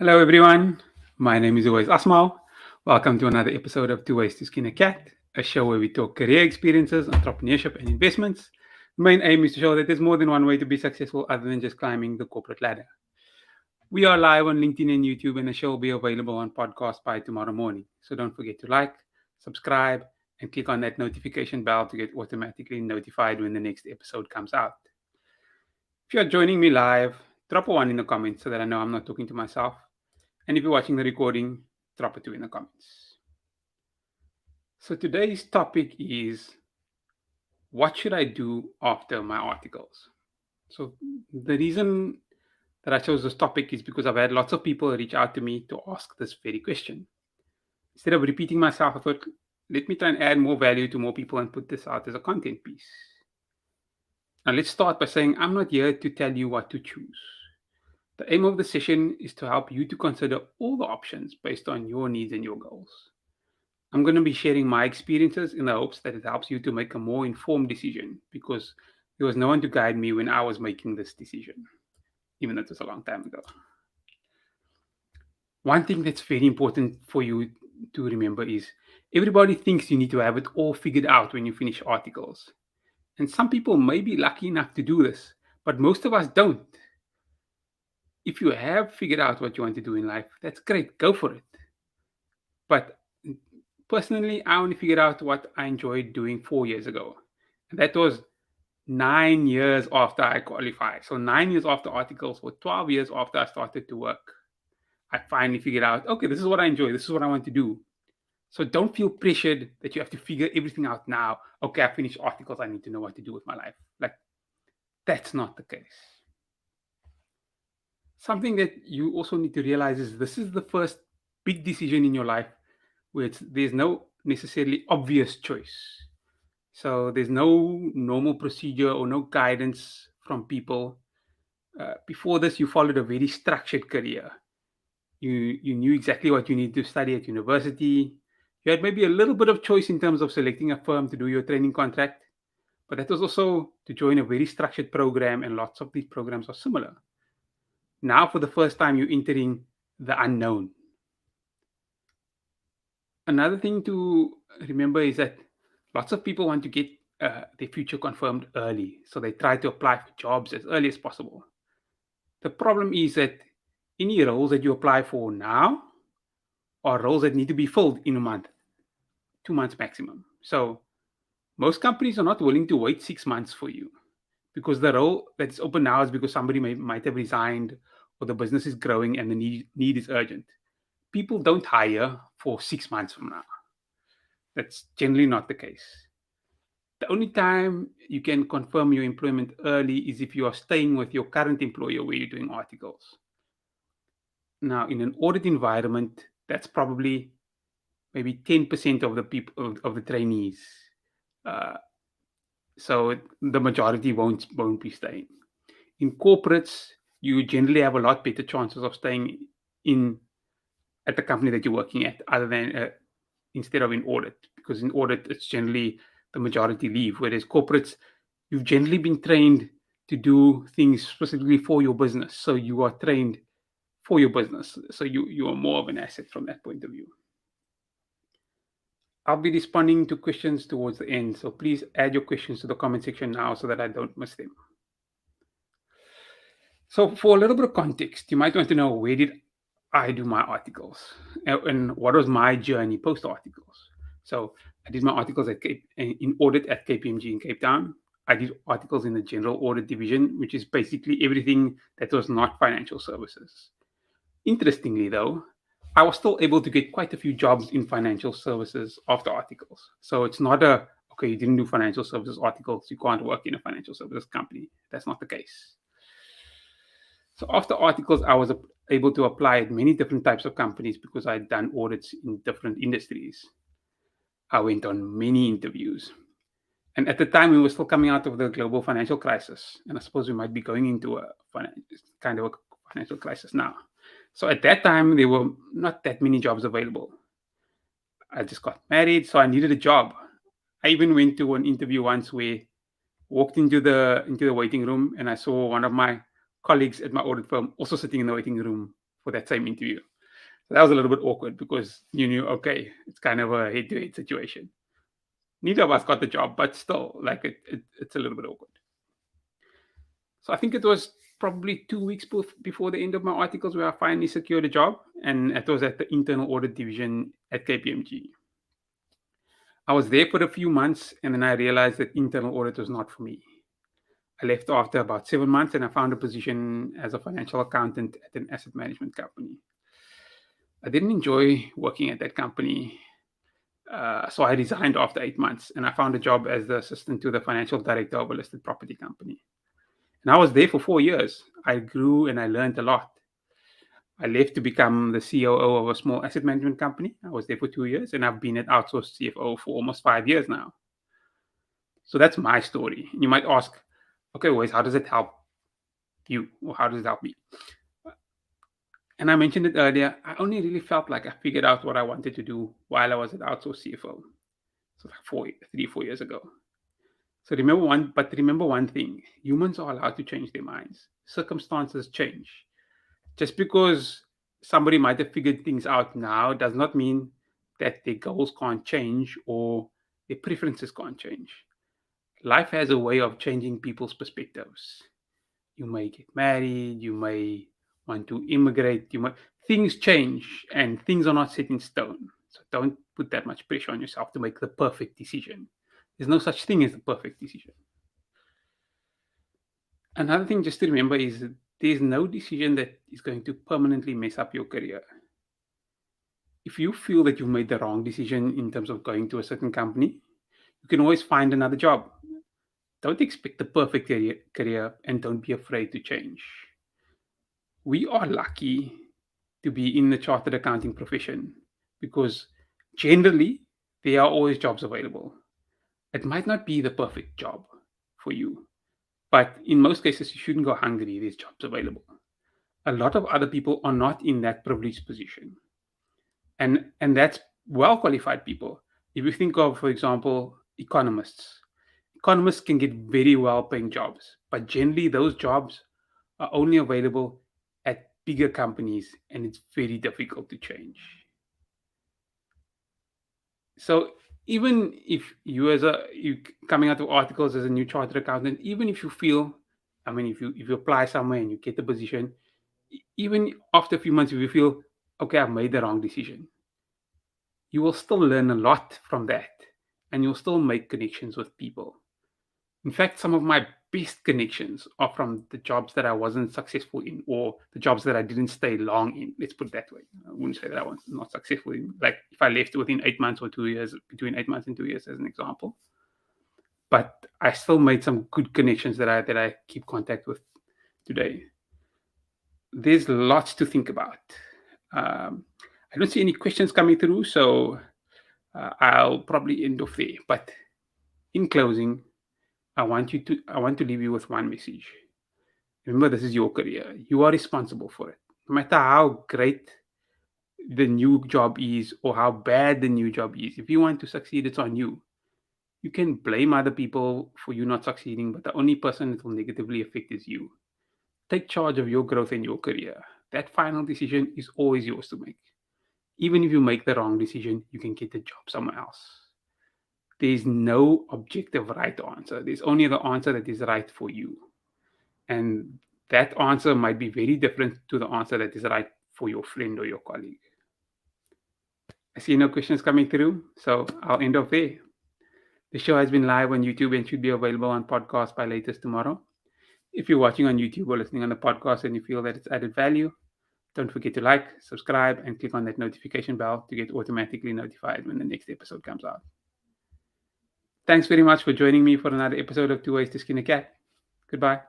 Hello, everyone. My name is always Asmal. Welcome to another episode of Tooways to Skin a Cat, a show where we talk career experiences, entrepreneurship, and investments. The main aim is to show that there's more than one way to be successful other than just climbing the corporate ladder. We are live on LinkedIn and YouTube, and the show will be available on podcast by tomorrow morning. So don't forget to like, subscribe, and click on that notification bell to get automatically notified when the next episode comes out. If you are joining me live, drop a one in the comments so that I know I'm not talking to myself. And if you're watching the recording, drop a two in the comments. So today's topic is what should I do after my articles? So the reason that I chose this topic is because I've had lots of people reach out to me to ask this very question. Instead of repeating myself, I thought, let me try and add more value to more people and put this out as a content piece. Now let's start by saying I'm not here to tell you what to choose. The aim of the session is to help you to consider all the options based on your needs and your goals. I'm going to be sharing my experiences in the hopes that it helps you to make a more informed decision because there was no one to guide me when I was making this decision, even though it was a long time ago. One thing that's very important for you to remember is everybody thinks you need to have it all figured out when you finish articles. And some people may be lucky enough to do this, but most of us don't. If you have figured out what you want to do in life, that's great, go for it. But personally, I only figured out what I enjoyed doing 4 years ago. And that was 9 years after I qualified. So 9 years after articles, or 12 years after I started to work, I finally figured out, okay, this is what I enjoy. This is what I want to do. So don't feel pressured that you have to figure everything out now. Okay, I finished articles. I need to know what to do with my life. Like, that's not the case. Something that you also need to realize is this is the first big decision in your life where there's no necessarily obvious choice. So there's no normal procedure or no guidance from people. Before this, you followed a very structured career. You knew exactly what you needed to study at university. You had maybe a little bit of choice in terms of selecting a firm to do your training contract, but that was also to join a very structured program, and lots of these programs are similar. Now, for the first time, you're entering the unknown. Another thing to remember is that lots of people want to get their future confirmed early, so they try to apply for jobs as early as possible. The problem is that any roles that you apply for now are roles that need to be filled in a month, 2 months maximum. So most companies are not willing to wait 6 months for you because the role that's open now is because somebody might have resigned or the business is growing and the need is urgent. People don't hire for 6 months from now. That's generally not the case. The only time you can confirm your employment early is if you are staying with your current employer where you're doing articles. Now, in an audit environment, that's probably maybe 10% of the people of the trainees. Uh, so the majority won't be staying. In corporates, you generally have a lot better chances of staying in at the company that you're working at, other than instead of in audit, because in audit it's generally the majority leave, whereas corporates, you've generally been trained to do things specifically for your business, so you are trained for your business, so you are more of an asset from that point of view. I'll be responding to questions towards the end, so please add your questions to the comment section now so that I don't miss them. So for a little bit of context, you might want to know, where did I do my articles and what was my journey post articles? So I did my articles in audit at KPMG in Cape Town. I did articles in the general audit division, which is basically everything that was not financial services. Interestingly, though, I was still able to get quite a few jobs in financial services after articles. So it's not okay, you didn't do financial services articles, you can't work in a financial services company. That's not the case. So after articles, I was able to apply at many different types of companies because I'd done audits in different industries. I went on many interviews. And at the time, we were still coming out of the global financial crisis. And I suppose we might be going into a financial crisis now. So at that time, there were not that many jobs available. I just got married, so I needed a job. I even went to an interview once where walked into the waiting room and I saw one of my colleagues at my audit firm also sitting in the waiting room for that same interview. So that was a little bit awkward because you knew, okay, it's kind of a head-to-head situation. Neither of us got the job, but still, like it's a little bit awkward. So I think it was probably 2 weeks before the end of my articles where I finally secured a job, and it was at the internal audit division at KPMG. I was there for a few months, and then I realized that internal audit was not for me. I left after about 7 months, and I found a position as a financial accountant at an asset management company. I didn't enjoy working at that company, so I resigned after 8 months, and I found a job as the assistant to the financial director of a listed property company. And I was there for 4 years. I grew and I learned a lot. I left to become the COO of a small asset management company. I was there for 2 years, and I've been an outsourced CFO for almost 5 years now. So that's my story. You might ask, okay, Wes, how does it help you, or how does it help me? And I mentioned it earlier, I only really felt like I figured out what I wanted to do while I was an outsourced CFO. So like 4 years ago. So remember one thing, humans are allowed to change their minds. Circumstances change. Just because somebody might have figured things out now does not mean that their goals can't change or their preferences can't change. Life has a way of changing people's perspectives. You may get married, you may want to immigrate, things change and things are not set in stone. So don't put that much pressure on yourself to make the perfect decision. There's no such thing as the perfect decision. Another thing just to remember is that there's no decision that is going to permanently mess up your career. If you feel that you made the wrong decision in terms of going to a certain company, you can always find another job. Don't expect the perfect career and don't be afraid to change. We are lucky to be in the chartered accounting profession because generally there are always jobs available. It might not be the perfect job for you, but in most cases you shouldn't go hungry. There's jobs available. A lot of other people are not in that privileged position, and that's well qualified people. If you think of, for example, economists can get very well paying jobs, but generally those jobs are only available at bigger companies, and it's very difficult to change. So even if you coming out of articles as a new chartered accountant, even if you feel, if you apply somewhere and you get the position, even after a few months, if you feel, okay, I've made the wrong decision, you will still learn a lot from that, and you'll still make connections with people. In fact, some of my best connections are from the jobs that I wasn't successful in, or the jobs that I didn't stay long in. Let's put it that way. I wouldn't say that I was not successful in. Like if I left within 8 months or 2 years, between 8 months and 2 years, as an example. But I still made some good connections that I keep contact with today. There's lots to think about. I don't see any questions coming through, so I'll probably end off there. But in closing, I want to leave you with one message. Remember, this is your career. You are responsible for it. No matter how great the new job is or how bad the new job is, if you want to succeed, it's on you. You can blame other people for you not succeeding, but the only person it will negatively affect is you. Take charge of your growth in your career. That final decision is always yours to make. Even if you make the wrong decision, you can get the job somewhere else. There's no objective right answer. There's only the answer that is right for you. And that answer might be very different to the answer that is right for your friend or your colleague. I see no questions coming through, so I'll end off there. The show has been live on YouTube and should be available on podcast by latest tomorrow. If you're watching on YouTube or listening on the podcast and you feel that it's added value, don't forget to like, subscribe, and click on that notification bell to get automatically notified when the next episode comes out. Thanks very much for joining me for another episode of Two Ways to Skin a Cat. Goodbye.